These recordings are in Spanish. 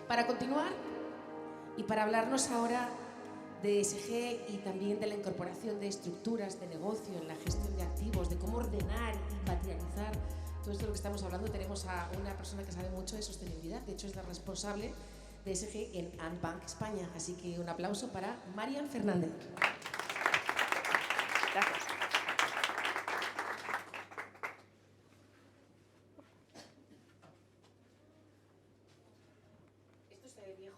Para continuar y para hablarnos ahora de ESG y también de la incorporación de estructuras de negocio en la gestión de activos, de cómo ordenar y materializar todo esto de lo que estamos hablando, tenemos a una persona que sabe mucho de sostenibilidad. De hecho, es la responsable de ESG en Ant Bank España. Así que un aplauso para Marian Fernández. Gracias. Esto está de viejo.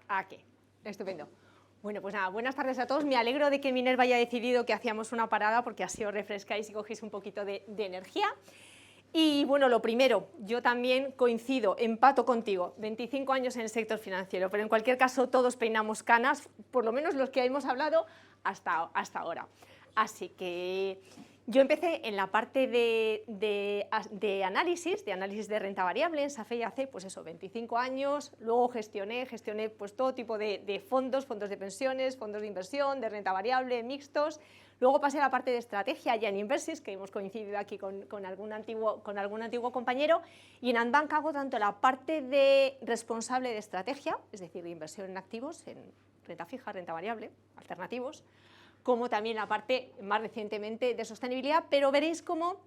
Aquí, estupendo. Bueno, pues nada, buenas tardes a todos. Me alegro de que Minerva haya decidido que hacíamos una parada porque así os refrescáis y cogéis un poquito de energía. Y bueno, lo primero, yo también coincido, empato contigo, 25 años en el sector financiero, pero en cualquier caso todos peinamos canas, por lo menos los que hemos hablado hasta ahora. Así que yo empecé en la parte de análisis de renta variable en SAFE y AC, pues eso, 25 años, luego gestioné pues todo tipo de fondos de pensiones, fondos de inversión, de renta variable, mixtos. Luego pasé a la parte de estrategia ya en Inversis, que hemos coincidido aquí con algún antiguo compañero, y en Ant Bank hago tanto la parte de responsable de estrategia, es decir, de inversión en activos, en renta fija, renta variable, alternativos, como también la parte más recientemente de sostenibilidad, pero veréis cómo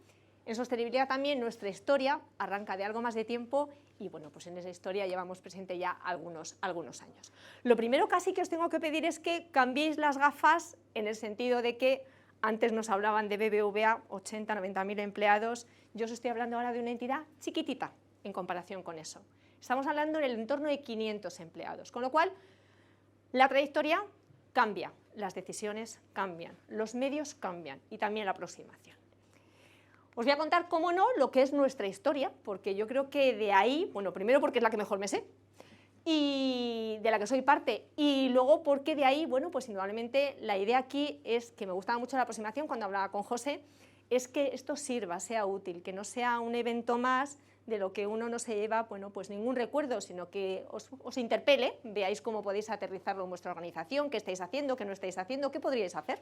en sostenibilidad también nuestra historia arranca de algo más de tiempo y bueno, pues en esa historia llevamos presente ya algunos años. Lo primero casi que os tengo que pedir es que cambiéis las gafas en el sentido de que antes nos hablaban de BBVA, 80, 90.000 empleados, yo os estoy hablando ahora de una entidad chiquitita en comparación con eso. Estamos hablando en el entorno de 500 empleados, con lo cual la trayectoria cambia, las decisiones cambian, los medios cambian y también la aproximación. Os voy a contar, cómo no, lo que es nuestra historia, porque yo creo que de ahí, bueno, primero porque es la que mejor me sé, y de la que soy parte, y luego porque de ahí, bueno, pues indudablemente la idea aquí es, que me gustaba mucho la aproximación cuando hablaba con José, es que esto sirva, sea útil, que no sea un evento más de lo que uno no se lleva, bueno, pues ningún recuerdo, sino que os interpele, veáis cómo podéis aterrizarlo en vuestra organización, qué estáis haciendo, qué no estáis haciendo, qué podríais hacer,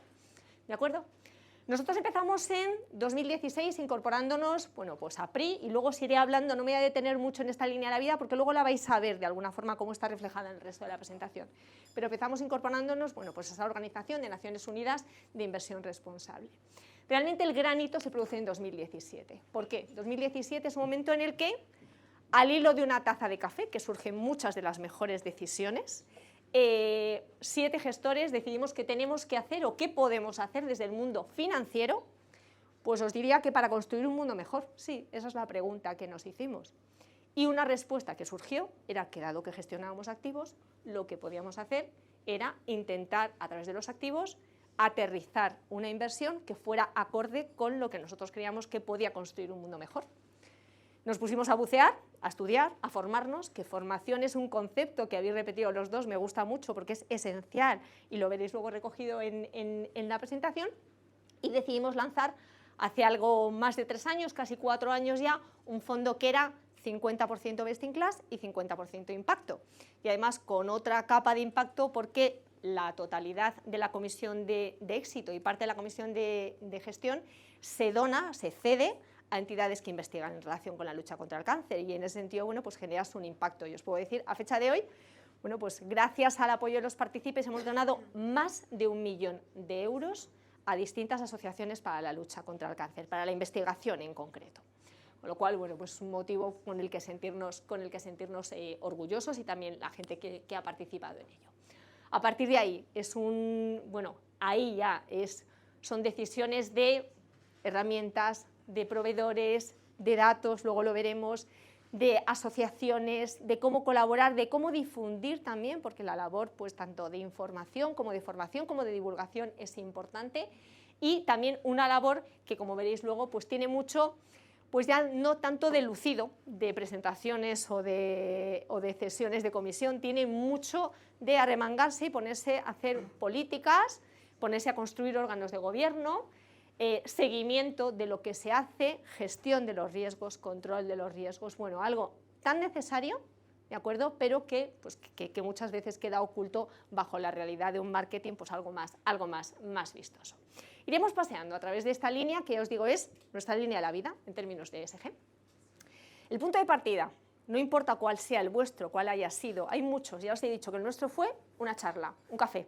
¿de acuerdo? Nosotros empezamos en 2016 incorporándonos, bueno, pues a PRI, y luego os iré hablando, no me voy a detener mucho en esta línea de la vida porque luego la vais a ver de alguna forma cómo está reflejada en el resto de la presentación. Pero empezamos incorporándonos, bueno, pues a esa organización de Naciones Unidas de inversión responsable. Realmente el gran hito se produce en 2017. ¿Por qué? 2017 es un momento en el que, al hilo de una taza de café, que surgen muchas de las mejores decisiones, 7 gestores decidimos que tenemos que hacer o qué podemos hacer desde el mundo financiero. Pues os diría que para construir un mundo mejor, sí, esa es la pregunta que nos hicimos. Y una respuesta que surgió era que, dado que gestionábamos activos, lo que podíamos hacer era intentar, a través de los activos, aterrizar una inversión que fuera acorde con lo que nosotros creíamos que podía construir un mundo mejor. Nos pusimos a bucear, a estudiar, a formarnos, que formación es un concepto que habéis repetido los dos, me gusta mucho porque es esencial y lo veréis luego recogido en la presentación, y decidimos lanzar hace algo más de 3 años, casi 4 años ya, un fondo que era 50% best in class y 50% impacto, y además con otra capa de impacto porque la totalidad de la comisión de éxito y parte de la comisión de gestión se dona, se cede a entidades que investigan en relación con la lucha contra el cáncer, y en ese sentido, bueno, pues generas un impacto. Y os puedo decir, a fecha de hoy, bueno, pues gracias al apoyo de los partícipes hemos donado más de 1 millón de euros a distintas asociaciones para la lucha contra el cáncer, para la investigación en concreto. Con lo cual, bueno, pues un motivo con el que sentirnos orgullosos, y también la gente que ha participado en ello. A partir de ahí, son decisiones de herramientas, de proveedores, de datos, luego lo veremos, de asociaciones, de cómo colaborar, de cómo difundir también, porque la labor, pues tanto de información como de formación como de divulgación es importante, y también una labor que, como veréis luego, pues tiene mucho, pues ya no tanto de lucido, de presentaciones o de sesiones de comisión, tiene mucho de arremangarse y ponerse a hacer políticas, ponerse a construir órganos de gobierno, seguimiento de lo que se hace, gestión de los riesgos, control de los riesgos, bueno, algo tan necesario, ¿de acuerdo? Pero que muchas veces queda oculto bajo la realidad de un marketing, pues algo más vistoso. Iremos paseando a través de esta línea que os digo es nuestra línea de la vida en términos de ESG. El punto de partida, no importa cuál sea el vuestro, cuál haya sido, hay muchos, ya os he dicho que el nuestro fue una charla, un café.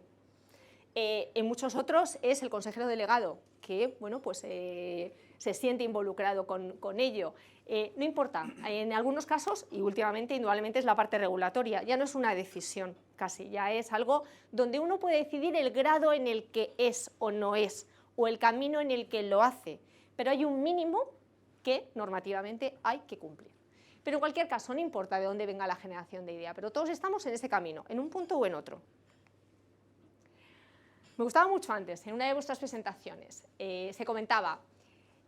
En muchos otros es el consejero delegado, que bueno, pues, se siente involucrado con ello. No importa, en algunos casos, y últimamente indudablemente es la parte regulatoria, ya no es una decisión casi, ya es algo donde uno puede decidir el grado en el que es o no es, o el camino en el que lo hace, pero hay un mínimo que normativamente hay que cumplir. Pero en cualquier caso, no importa de dónde venga la generación de idea, pero todos estamos en ese camino, en un punto o en otro. Me gustaba mucho antes, en una de vuestras presentaciones, se comentaba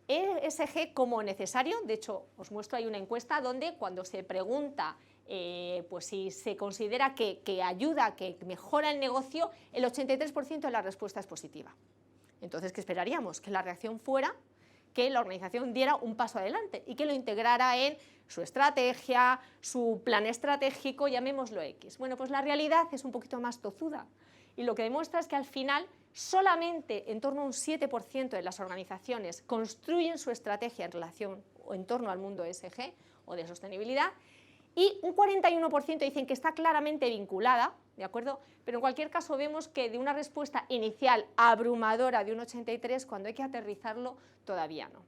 ESG como necesario. De hecho, os muestro ahí una encuesta donde cuando se pregunta pues si se considera que ayuda, que mejora el negocio, el 83% de la respuesta es positiva. Entonces, ¿qué esperaríamos? Que la reacción fuera que la organización diera un paso adelante y que lo integrara en su estrategia, su plan estratégico, llamémoslo X. Bueno, pues la realidad es un poquito más tozuda. Y lo que demuestra es que al final solamente en torno a un 7% de las organizaciones construyen su estrategia en relación o en torno al mundo ESG o de sostenibilidad, y un 41% dicen que está claramente vinculada, ¿de acuerdo? Pero en cualquier caso vemos que de una respuesta inicial abrumadora de un 83%, cuando hay que aterrizarlo todavía no.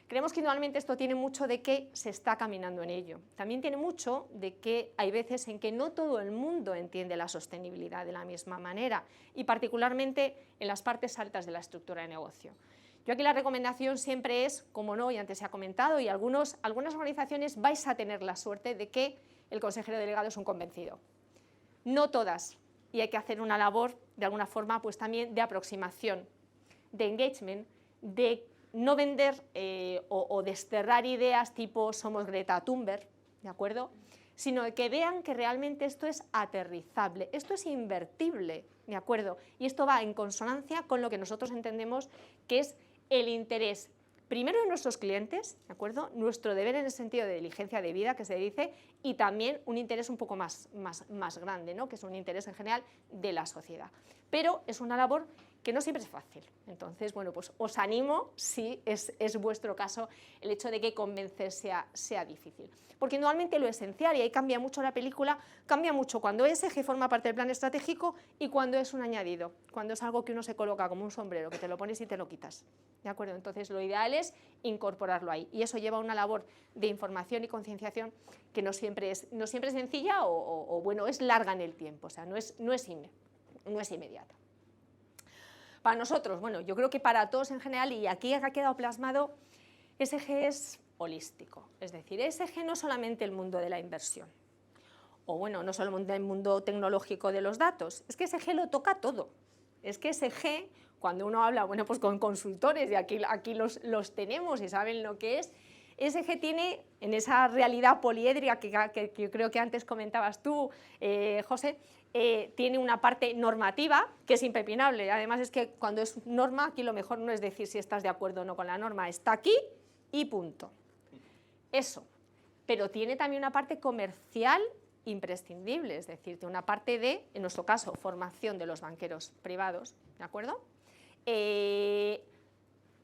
Creemos que indudablemente esto tiene mucho de que se está caminando en ello. También tiene mucho de que hay veces en que no todo el mundo entiende la sostenibilidad de la misma manera, y particularmente en las partes altas de la estructura de negocio. Yo aquí la recomendación siempre es, como no, y antes se ha comentado, y algunas organizaciones vais a tener la suerte de que el consejero delegado es un convencido. No todas, y hay que hacer una labor de alguna forma pues también de aproximación, de engagement, de no vender o desterrar ideas tipo somos Greta Thunberg, ¿de acuerdo? Sino de que vean que realmente esto es aterrizable, esto es invertible, ¿de acuerdo? Y esto va en consonancia con lo que nosotros entendemos que es el interés, primero de nuestros clientes, ¿de acuerdo? Nuestro deber en el sentido de diligencia de vida que se dice, y también un interés un poco más grande, ¿no? Que es un interés en general de la sociedad. Pero es una labor que no siempre es fácil. Entonces, bueno, pues os animo, si es vuestro caso, el hecho de que convencer sea difícil. Porque normalmente lo esencial, y ahí cambia mucho la película, cambia mucho cuando ESG forma parte del plan estratégico y cuando es un añadido, cuando es algo que uno se coloca como un sombrero, que te lo pones y te lo quitas. ¿De acuerdo? Entonces, lo ideal es incorporarlo ahí. Y eso lleva a una labor de información y concienciación que no siempre es sencilla o bueno, es larga en el tiempo, o sea, no es inmediata. Para nosotros, bueno, yo creo que para todos en general, y aquí ha quedado plasmado, ESG es holístico. Es decir, ESG no solamente el mundo de la inversión, o bueno, no solamente el mundo tecnológico de los datos, es que ESG lo toca todo. Es que ESG, cuando uno habla, bueno, pues con consultores, y aquí los tenemos y saben lo que es, ESG tiene, en esa realidad poliédrica que yo creo que antes comentabas tú, José, tiene una parte normativa que es impepinable. Además es que cuando es norma, aquí lo mejor no es decir si estás de acuerdo o no con la norma, está aquí y punto. Eso. Pero tiene también una parte comercial imprescindible, es decir, tiene una parte de, en nuestro caso, formación de los banqueros privados, ¿de acuerdo?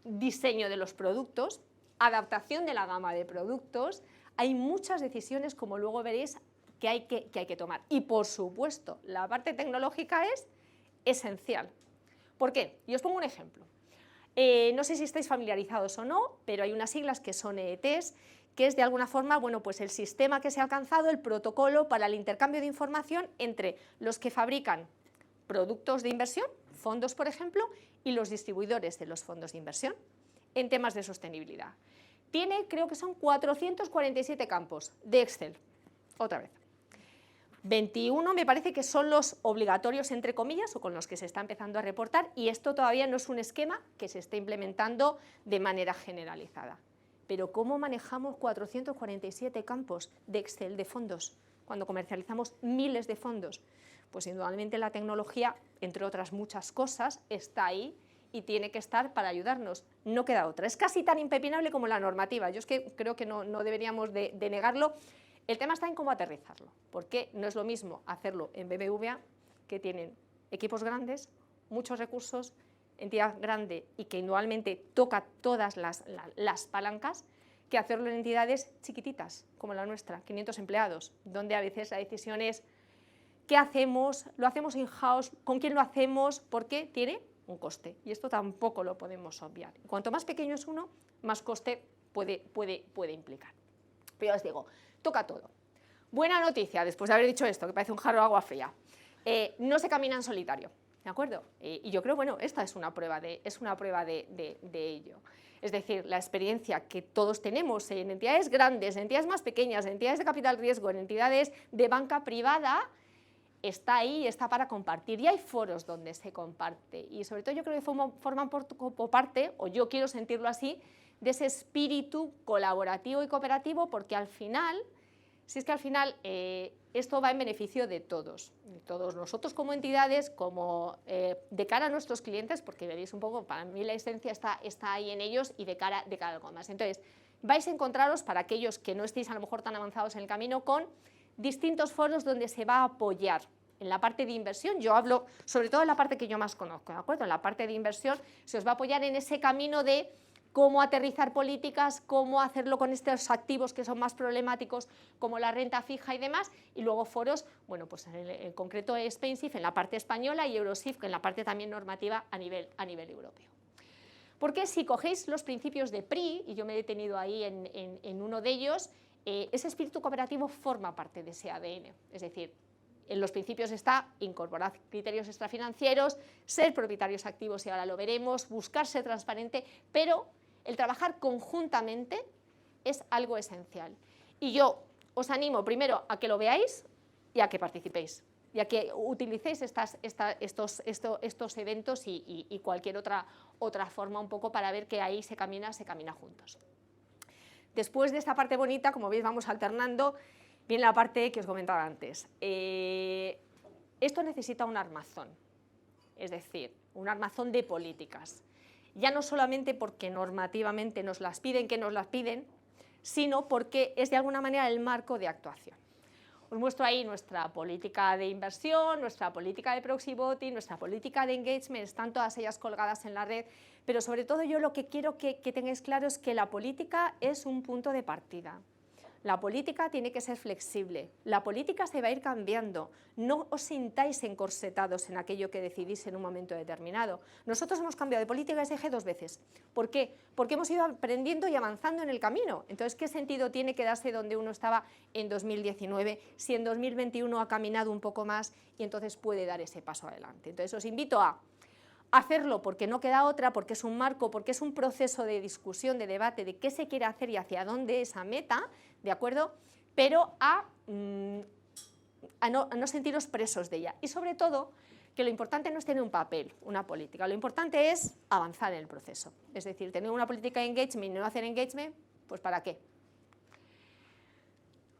Diseño de los productos, adaptación de la gama de productos. Hay muchas decisiones, como luego veréis, que hay que tomar. Y, por supuesto, la parte tecnológica es esencial. ¿Por qué? Y os pongo un ejemplo. No sé si estáis familiarizados o no, pero hay unas siglas que son EETs, que es de alguna forma, bueno, pues el sistema que se ha alcanzado, el protocolo para el intercambio de información entre los que fabrican productos de inversión, fondos, por ejemplo, y los distribuidores de los fondos de inversión en temas de sostenibilidad. Tiene, creo que son 447 campos de Excel, otra vez. 21 me parece que son los obligatorios, entre comillas, o con los que se está empezando a reportar, y esto todavía no es un esquema que se esté implementando de manera generalizada. Pero ¿cómo manejamos 447 campos de Excel de fondos cuando comercializamos miles de fondos? Pues indudablemente la tecnología, entre otras muchas cosas, está ahí y tiene que estar para ayudarnos. No queda otra. Es casi tan impepinable como la normativa. Yo es que creo que no deberíamos de negarlo. El tema está en cómo aterrizarlo, porque no es lo mismo hacerlo en BBVA, que tienen equipos grandes, muchos recursos, entidad grande y que indudablemente toca todas las palancas, que hacerlo en entidades chiquititas, como la nuestra, 500 empleados, donde a veces la decisión es ¿qué hacemos? ¿Lo hacemos in-house? ¿Con quién lo hacemos? Porque tiene un coste, y esto tampoco lo podemos obviar. Cuanto más pequeño es uno, más coste puede implicar. Pero ya os digo, toca todo. Buena noticia, después de haber dicho esto, que parece un jarro de agua fría, no se camina en solitario, ¿de acuerdo? Y yo creo, bueno, esta es una prueba de ello. Es decir, la experiencia que todos tenemos en entidades grandes, en entidades más pequeñas, en entidades de capital riesgo, en entidades de banca privada, está ahí, está para compartir, y hay foros donde se comparte, y sobre todo yo creo que forman por parte, o yo quiero sentirlo así, de ese espíritu colaborativo y cooperativo, porque al final, si es que al final esto va en beneficio de todos nosotros como entidades, como de cara a nuestros clientes, porque veréis un poco, para mí la esencia está ahí en ellos, y de cara a algo más. Entonces, vais a encontraros, para aquellos que no estéis a lo mejor tan avanzados en el camino, con distintos foros donde se va a apoyar. En la parte de inversión, yo hablo sobre todo en la parte que yo más conozco, ¿de acuerdo? En la parte de inversión se os va a apoyar en ese camino de cómo aterrizar políticas, cómo hacerlo con estos activos que son más problemáticos, como la renta fija y demás, y luego foros, bueno, pues en concreto Spainsif en la parte española y Eurosif en la parte también normativa a nivel europeo. Porque si cogéis los principios de PRI, y yo me he detenido ahí en uno de ellos, ese espíritu cooperativo forma parte de ese ADN, es decir, en los principios está incorporar criterios extrafinancieros, ser propietarios activos, y ahora lo veremos, buscar ser transparente, pero el trabajar conjuntamente es algo esencial. Y yo os animo primero a que lo veáis y a que participéis, y a que utilicéis estos eventos y cualquier otra forma un poco para ver que ahí se camina juntos. Después de esta parte bonita, como veis, vamos alternando, viene la parte que os comentaba antes. Esto necesita un armazón, es decir, un armazón de políticas. Ya no solamente porque normativamente nos las piden, sino porque es de alguna manera el marco de actuación. Os muestro ahí nuestra política de inversión, nuestra política de proxy voting, nuestra política de engagement, están todas ellas colgadas en la red, pero sobre todo yo lo que quiero que tengáis claro es que la política es un punto de partida. La política tiene que ser flexible, la política se va a ir cambiando, no os sintáis encorsetados en aquello que decidís en un momento determinado. Nosotros hemos cambiado de política SG 2 veces. ¿Por qué? Porque hemos ido aprendiendo y avanzando en el camino. Entonces, ¿qué sentido tiene quedarse donde uno estaba en 2019 si en 2021 ha caminado un poco más y entonces puede dar ese paso adelante? Entonces, os invito a hacerlo porque no queda otra, porque es un marco, porque es un proceso de discusión, de debate, de qué se quiere hacer y hacia dónde esa meta, ¿de acuerdo? Pero a no sentiros presos de ella. Y sobre todo, que lo importante no es tener un papel, una política, lo importante es avanzar en el proceso. Es decir, tener una política de engagement y no hacer engagement, pues ¿para qué?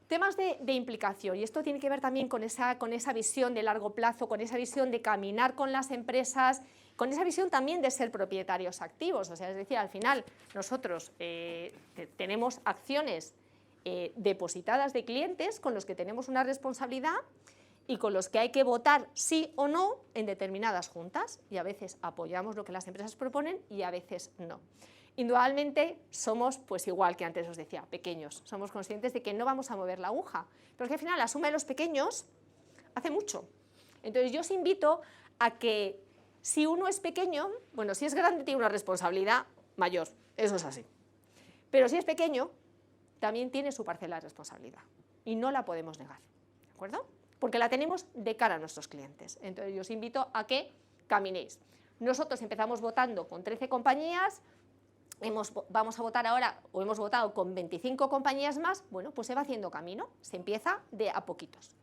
Temas de implicación, y esto tiene que ver también con esa visión de largo plazo, con esa visión de caminar con las empresas, con esa visión también de ser propietarios activos. O sea, es decir, al final nosotros tenemos acciones depositadas de clientes con los que tenemos una responsabilidad y con los que hay que votar sí o no en determinadas juntas, y a veces apoyamos lo que las empresas proponen y a veces no. Indudablemente somos, pues igual que antes os decía, pequeños, somos conscientes de que no vamos a mover la aguja, pero es que al final la suma de los pequeños hace mucho. Entonces yo os invito a que si uno es pequeño, bueno, si es grande tiene una responsabilidad mayor, eso es así, pero si es pequeño también tiene su parcela de responsabilidad y no la podemos negar, ¿de acuerdo? Porque la tenemos de cara a nuestros clientes. Entonces yo os invito a que caminéis. Nosotros empezamos votando con 13 compañías, vamos a votar ahora, o hemos votado con 25 compañías más, bueno, pues se va haciendo camino, se empieza de a poquitos.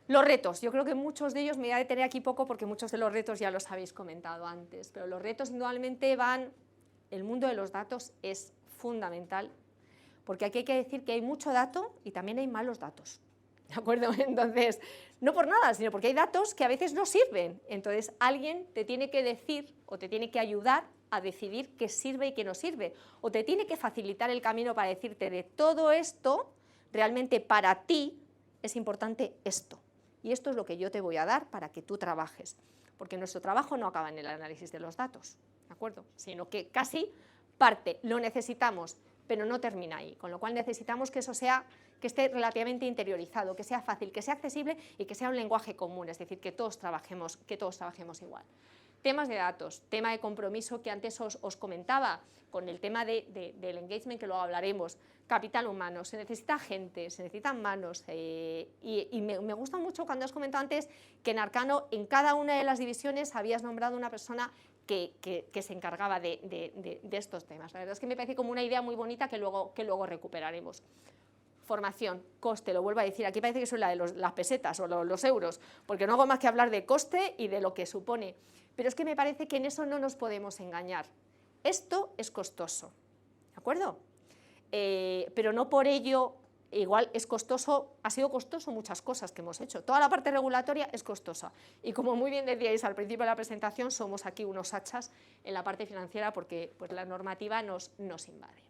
Los retos, yo creo que muchos de ellos, me voy a detener aquí poco porque muchos de los retos ya los habéis comentado antes, pero los retos indudablemente van, el mundo de los datos es fundamental, porque aquí hay que decir que hay mucho dato y también hay malos datos, ¿de acuerdo? Entonces, no por nada, sino porque hay datos que a veces no sirven, entonces alguien te tiene que decir o te tiene que ayudar a decidir qué sirve y qué no sirve, o te tiene que facilitar el camino para decirte de todo esto, realmente para ti es importante esto, y esto es lo que yo te voy a dar para que tú trabajes, porque nuestro trabajo no acaba en el análisis de los datos, ¿de acuerdo? Sino que casi parte, lo necesitamos, pero no termina ahí, con lo cual necesitamos que eso que esté relativamente interiorizado, que sea fácil, que sea accesible y que sea un lenguaje común, es decir, que todos trabajemos igual. Temas de datos, tema de compromiso que antes os comentaba, con el tema del engagement, que luego hablaremos, capital humano, se necesita gente, se necesitan manos, y me gusta mucho cuando has comentado antes que en Arcano, en cada una de las divisiones habías nombrado una persona que se encargaba de estos temas. La verdad es que me parece como una idea muy bonita que luego recuperaremos. Formación, coste, lo vuelvo a decir, aquí parece que son las pesetas o los euros, porque no hago más que hablar de coste y de lo que supone, pero es que me parece que en eso no nos podemos engañar. Esto es costoso, ¿de acuerdo? Pero no por ello, igual es costoso, ha sido costoso muchas cosas que hemos hecho, toda la parte regulatoria es costosa, y como muy bien decíais al principio de la presentación, somos aquí unos hachas en la parte financiera porque pues, la normativa nos invade.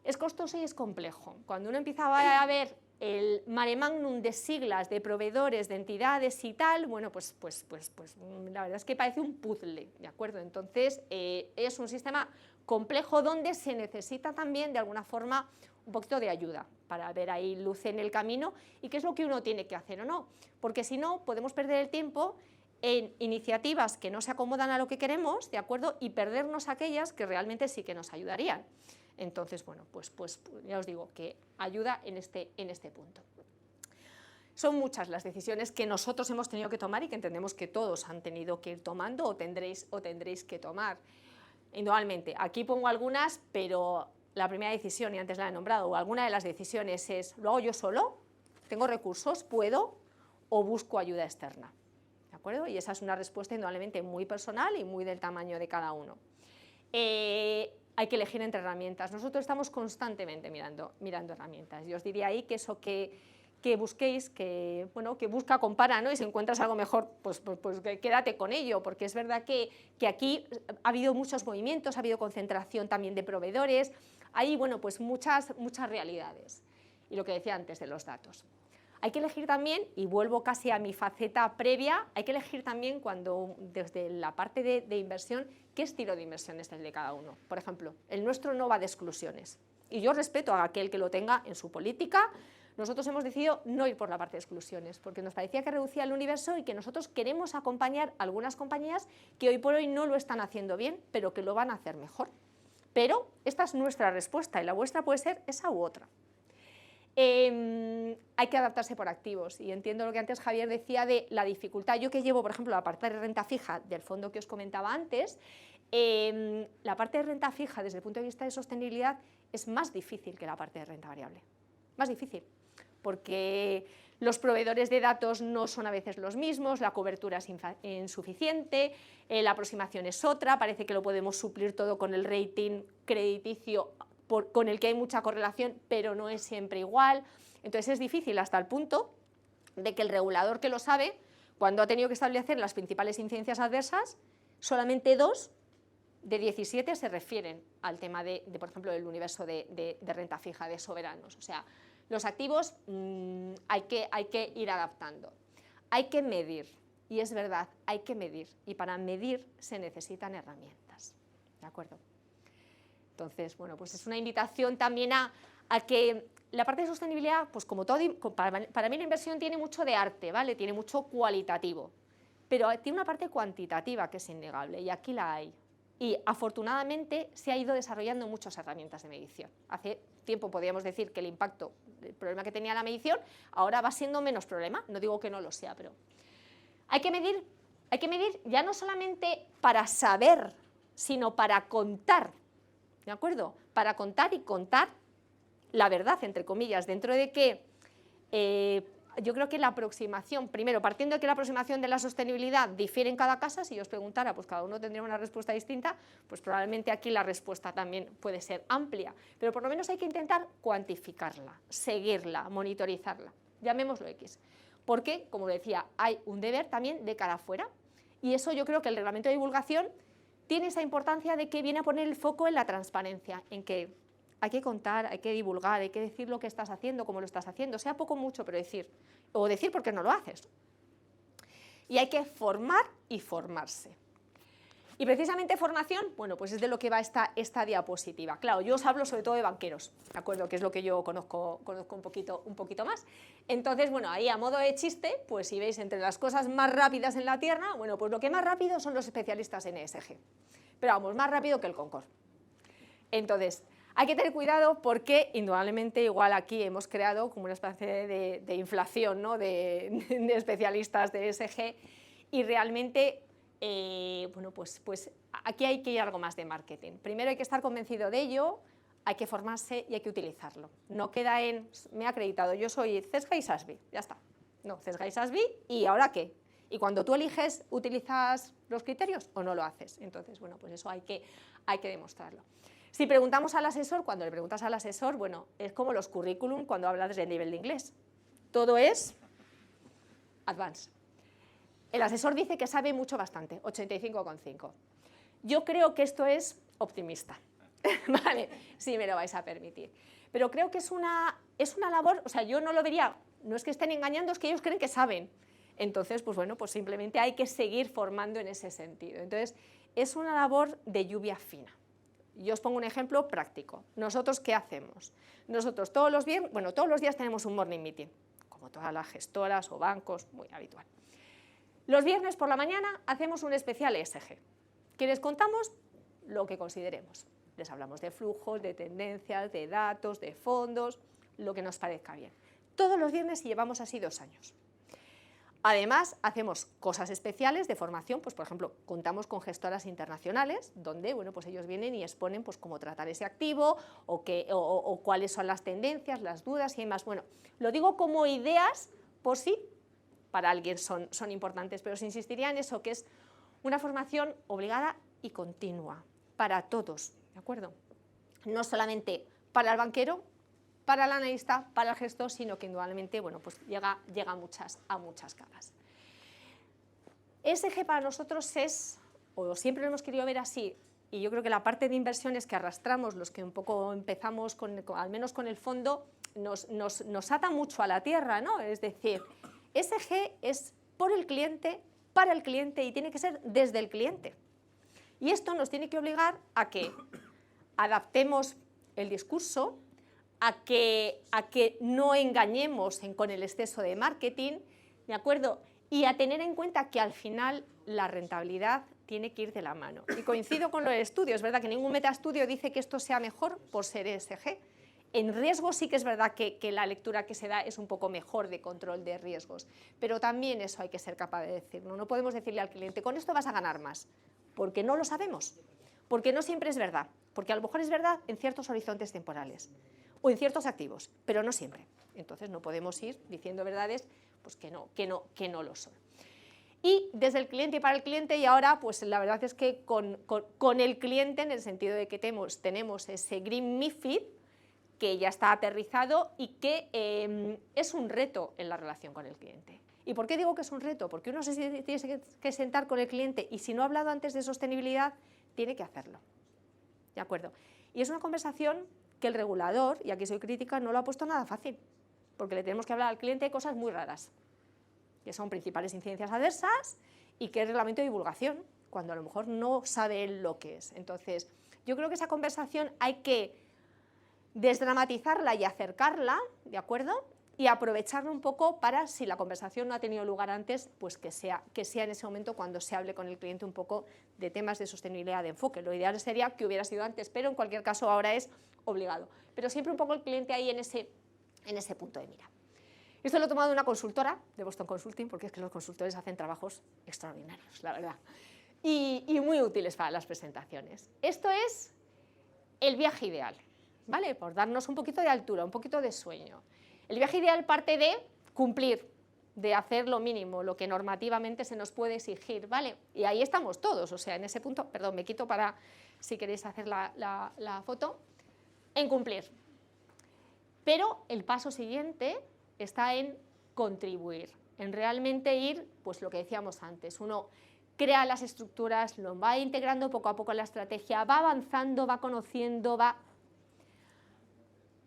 Es costoso y es complejo. Cuando uno empieza a ver el mare magnum de siglas, de proveedores, de entidades y tal, bueno, pues la verdad es que parece un puzzle, ¿de acuerdo? Entonces, es un sistema complejo donde se necesita también, de alguna forma, un poquito de ayuda para ver ahí luz en el camino y qué es lo que uno tiene que hacer o no, porque si no, podemos perder el tiempo en iniciativas que no se acomodan a lo que queremos, ¿de acuerdo? Y perdernos aquellas que realmente sí que nos ayudarían. Entonces, bueno, pues ya os digo que ayuda en este punto. Son muchas las decisiones que nosotros hemos tenido que tomar y que entendemos que todos han tenido que ir tomando o tendréis que tomar. Indudablemente, aquí pongo algunas, pero la primera decisión, y antes la he nombrado, o alguna de las decisiones es, ¿lo hago yo solo? ¿Tengo recursos? ¿Puedo? ¿O busco ayuda externa? ¿De acuerdo? Y esa es una respuesta indudablemente muy personal y muy del tamaño de cada uno. Hay que elegir entre herramientas. Nosotros estamos constantemente mirando herramientas. Yo os diría ahí que eso que busquéis, que busca, compara, ¿no? Y si encuentras algo mejor, pues quédate con ello, porque es verdad que aquí ha habido muchos movimientos, ha habido concentración también de proveedores, hay pues muchas realidades. Y lo que decía antes de los datos. Hay que elegir también, y vuelvo casi a mi faceta previa, hay que elegir también desde la parte de inversión, qué estilo de inversión es el de cada uno. Por ejemplo, el nuestro no va de exclusiones, y yo respeto a aquel que lo tenga en su política. Nosotros hemos decidido no ir por la parte de exclusiones, porque nos parecía que reducía el universo y que nosotros queremos acompañar a algunas compañías que hoy por hoy no lo están haciendo bien, pero que lo van a hacer mejor. Pero esta es nuestra respuesta, y la vuestra puede ser esa u otra. Hay que adaptarse por activos, y entiendo lo que antes Javier decía de la dificultad. Yo que llevo, por ejemplo, la parte de renta fija del fondo que os comentaba antes, la parte de renta fija desde el punto de vista de sostenibilidad es más difícil que la parte de renta variable, más difícil, porque los proveedores de datos no son a veces los mismos, la cobertura es insuficiente, la aproximación es otra, parece que lo podemos suplir todo con el rating crediticio con el que hay mucha correlación, pero no es siempre igual. Entonces es difícil hasta el punto de que el regulador que lo sabe, cuando ha tenido que establecer las principales incidencias adversas, solamente 2 de 17 se refieren al tema por ejemplo, del universo de renta fija, de soberanos. O sea, los activos hay que ir adaptando. Hay que medir, y es verdad, hay que medir, y para medir se necesitan herramientas, ¿de acuerdo? Entonces, bueno, pues es una invitación también a que la parte de sostenibilidad, pues como todo, para mí la inversión tiene mucho de arte, ¿vale? Tiene mucho cualitativo, pero tiene una parte cuantitativa que es innegable, y aquí la hay. Y afortunadamente se ha ido desarrollando muchas herramientas de medición. Hace tiempo podíamos decir que el problema que tenía la medición, ahora va siendo menos problema, no digo que no lo sea, pero hay que medir ya no solamente para saber, sino para contar. ¿De acuerdo? Para contar y contar la verdad, entre comillas, dentro de que yo creo que la aproximación, primero, partiendo de que la aproximación de la sostenibilidad difiere en cada casa, si yo os preguntara, pues cada uno tendría una respuesta distinta, pues probablemente aquí la respuesta también puede ser amplia, pero por lo menos hay que intentar cuantificarla, seguirla, monitorizarla, llamémoslo X, porque, como decía, hay un deber también de cara afuera, y eso yo creo que el reglamento de divulgación tiene esa importancia de que viene a poner el foco en la transparencia, en que hay que contar, hay que divulgar, hay que decir lo que estás haciendo, cómo lo estás haciendo, sea poco o mucho, pero decir, o decir por qué no lo haces. Y hay que formar y formarse. Y precisamente formación, bueno, pues es de lo que va esta diapositiva. Claro, yo os hablo sobre todo de banqueros, ¿de acuerdo? Que es lo que yo conozco un poquito más. Entonces, bueno, ahí a modo de chiste, pues si veis entre las cosas más rápidas en la Tierra, bueno, pues lo que más rápido son los especialistas en ESG. Pero vamos, más rápido que el Concorde. Entonces, hay que tener cuidado porque indudablemente igual aquí hemos creado como una especie de inflación, ¿no? de especialistas de ESG y realmente... bueno, pues aquí hay que ir algo más de marketing. Primero hay que estar convencido de ello, hay que formarse y hay que utilizarlo. No queda en, me he acreditado, yo soy CESGA y SASB, ya está. No, CESGA y SASB, ¿y ahora qué? Y cuando tú eliges, ¿utilizas los criterios o no lo haces? Entonces, bueno, pues eso hay que demostrarlo. Si preguntamos al asesor, cuando le preguntas al asesor, bueno, es como los currículum cuando hablas del nivel de inglés. Todo es advanced. El asesor dice que sabe mucho bastante, 85,5. Yo creo que esto es optimista, ¿vale? Si me lo vais a permitir. Pero creo que es una labor, o sea, yo no lo vería, no es que estén engañando, es que ellos creen que saben. Entonces, pues bueno, pues simplemente hay que seguir formando en ese sentido. Entonces, es una labor de lluvia fina. Yo os pongo un ejemplo práctico. ¿Nosotros qué hacemos? Nosotros todos los días tenemos un morning meeting, como todas las gestoras o bancos, muy habitual. Los viernes por la mañana hacemos un especial ESG, que les contamos lo que consideremos. Les hablamos de flujos, de tendencias, de datos, de fondos, lo que nos parezca bien. Todos los viernes y llevamos así 2 años. Además, hacemos cosas especiales de formación, pues por ejemplo, contamos con gestoras internacionales, donde bueno, pues ellos vienen y exponen pues, cómo tratar ese activo o cuáles son las tendencias, las dudas y demás. Bueno, lo digo como ideas por sí. Para alguien son importantes, pero se insistiría en eso, que es una formación obligada y continua, para todos, ¿de acuerdo? No solamente para el banquero, para el analista, para el gestor, sino que indudablemente, bueno, pues llega a muchas capas. ESG para nosotros es, o siempre lo hemos querido ver así, y yo creo que la parte de inversiones que arrastramos, los que un poco empezamos, al menos con el fondo, nos ata mucho a la tierra, ¿no? Es decir, ESG es por el cliente, para el cliente y tiene que ser desde el cliente. Y esto nos tiene que obligar a que adaptemos el discurso, a que no engañemos con el exceso de marketing, ¿de acuerdo? Y a tener en cuenta que al final la rentabilidad tiene que ir de la mano. Y coincido con lo del estudio, es verdad que ningún metaestudio dice que esto sea mejor por ser ESG. En riesgos sí que es verdad que la lectura que se da es un poco mejor de control de riesgos, pero también eso hay que ser capaz de decirlo. No podemos decirle al cliente, con esto vas a ganar más, porque no lo sabemos, porque no siempre es verdad, porque a lo mejor es verdad en ciertos horizontes temporales o en ciertos activos, pero no siempre. Entonces no podemos ir diciendo verdades pues que no lo son. Y desde el cliente y para el cliente, y ahora pues la verdad es que con el cliente, en el sentido de que tenemos ese Green MiFID, que ya está aterrizado y que es un reto en la relación con el cliente. ¿Y por qué digo que es un reto? Porque uno se tiene que sentar con el cliente y si no ha hablado antes de sostenibilidad, tiene que hacerlo. ¿De acuerdo? Y es una conversación que el regulador, y aquí soy crítica, no lo ha puesto nada fácil, porque le tenemos que hablar al cliente de cosas muy raras, que son principales incidencias adversas y que es reglamento de divulgación, cuando a lo mejor no sabe él lo que es. Entonces, yo creo que esa conversación hay que desdramatizarla y acercarla, ¿de acuerdo? Y aprovecharla un poco para, si la conversación no ha tenido lugar antes, pues que sea en ese momento cuando se hable con el cliente un poco de temas de sostenibilidad de enfoque. Lo ideal sería que hubiera sido antes, pero en cualquier caso ahora es obligado. Pero siempre un poco el cliente ahí en ese punto de mira. Esto lo he tomado de una consultora, de Boston Consulting, porque es que los consultores hacen trabajos extraordinarios, la verdad, y muy útiles para las presentaciones. Esto es el viaje ideal, ¿vale? Por darnos un poquito de altura, un poquito de sueño. El viaje ideal parte de cumplir, de hacer lo mínimo, lo que normativamente se nos puede exigir, ¿vale? Y ahí estamos todos, o sea, en ese punto, perdón, me quito para, si queréis hacer la foto, en cumplir. Pero el paso siguiente está en contribuir, en realmente ir, pues lo que decíamos antes, uno crea las estructuras, lo va integrando poco a poco en la estrategia, va avanzando, va conociendo, va...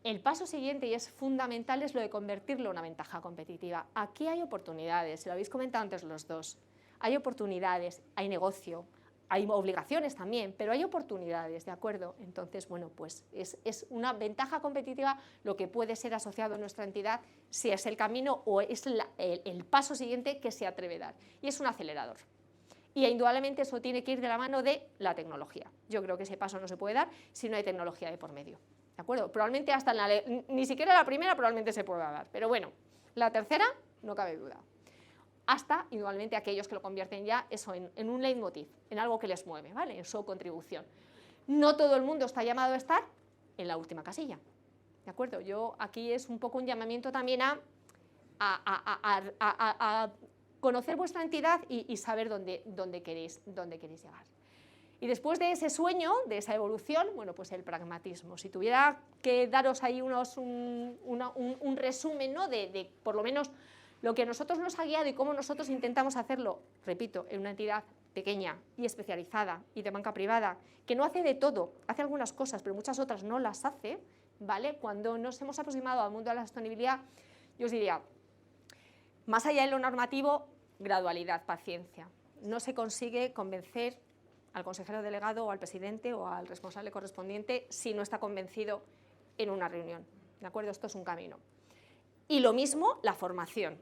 El paso siguiente, y es fundamental, es lo de convertirlo en una ventaja competitiva. Aquí hay oportunidades, lo habéis comentado antes los dos. Hay oportunidades, hay negocio, hay obligaciones también, pero hay oportunidades, ¿de acuerdo? Entonces, bueno, pues es una ventaja competitiva lo que puede ser asociado a nuestra entidad, si es el camino o es el paso siguiente que se atreve a dar. Y es un acelerador. Y indudablemente eso tiene que ir de la mano de la tecnología. Yo creo que ese paso no se puede dar si no hay tecnología de por medio, ¿de acuerdo? Probablemente hasta ni siquiera la primera probablemente se pueda dar, pero bueno, la tercera no cabe duda. Hasta, indudablemente, aquellos que lo convierten ya eso en un leitmotiv, en algo que les mueve, ¿vale? En su contribución. No todo el mundo está llamado a estar en la última casilla, ¿de acuerdo? Yo aquí es un poco un llamamiento también a conocer vuestra entidad y saber dónde queréis llegar. Y después de ese sueño, de esa evolución, bueno, pues el pragmatismo. Si tuviera que daros ahí un resumen, ¿no? de por lo menos lo que a nosotros nos ha guiado y cómo nosotros intentamos hacerlo, repito, en una entidad pequeña y especializada y de banca privada, que no hace de todo, hace algunas cosas, pero muchas otras no las hace, ¿vale? Cuando nos hemos aproximado al mundo de la sostenibilidad, yo os diría, más allá de lo normativo, gradualidad, paciencia. No se consigue convencer al consejero delegado o al presidente o al responsable correspondiente si no está convencido en una reunión, ¿de acuerdo? Esto es un camino. Y lo mismo, la formación.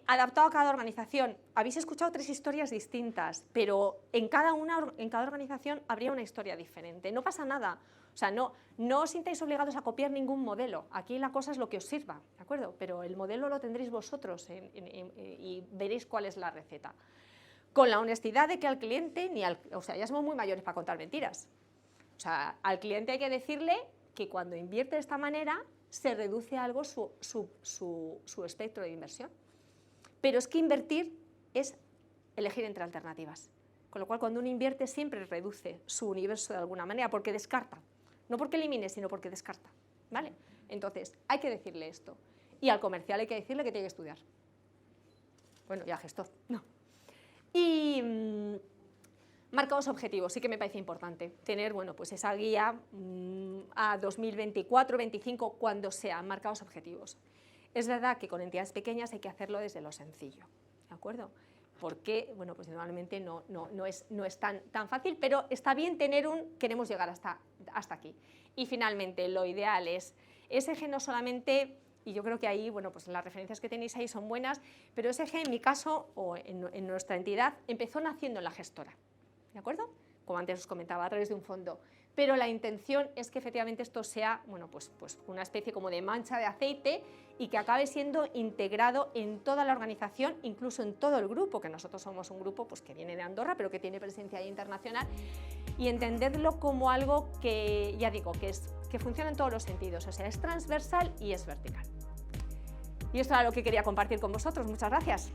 Adaptado a cada organización. Habéis escuchado 3 historias distintas, pero en cada organización habría una historia diferente. No pasa nada. O sea, no os sintáis obligados a copiar ningún modelo. Aquí la cosa es lo que os sirva, ¿de acuerdo? Pero el modelo lo tendréis vosotros y veréis cuál es la receta. Con la honestidad de que al cliente, o sea, ya somos muy mayores para contar mentiras. O sea, al cliente hay que decirle que cuando invierte de esta manera se reduce algo su espectro de inversión. Pero es que invertir es elegir entre alternativas. Con lo cual, cuando uno invierte, siempre reduce su universo de alguna manera, porque descarta. No porque elimine, sino porque descarta, ¿vale? Entonces, hay que decirle esto. Y al comercial hay que decirle que tiene que estudiar. Bueno, y al gestor, no. Y marcados objetivos, sí que me parece importante tener, bueno, pues esa guía a 2024, 2025, cuando sean marcados objetivos. Es verdad que con entidades pequeñas hay que hacerlo desde lo sencillo, ¿de acuerdo? Porque, bueno, pues normalmente no es tan fácil, pero está bien tener queremos llegar hasta aquí. Y finalmente, lo ideal es, SG no solamente, y yo creo que ahí, bueno, pues las referencias que tenéis ahí son buenas, pero SG en mi caso, o en nuestra entidad, empezó naciendo en la gestora, ¿de acuerdo? Como antes os comentaba, a través de un fondo. Pero la intención es que efectivamente esto sea, bueno, pues una especie como de mancha de aceite y que acabe siendo integrado en toda la organización, incluso en todo el grupo, que nosotros somos un grupo pues, que viene de Andorra, pero que tiene presencia internacional, y entenderlo como algo que, ya digo, que funciona en todos los sentidos, o sea, es transversal y es vertical. Y esto era lo que quería compartir con vosotros. Muchas gracias.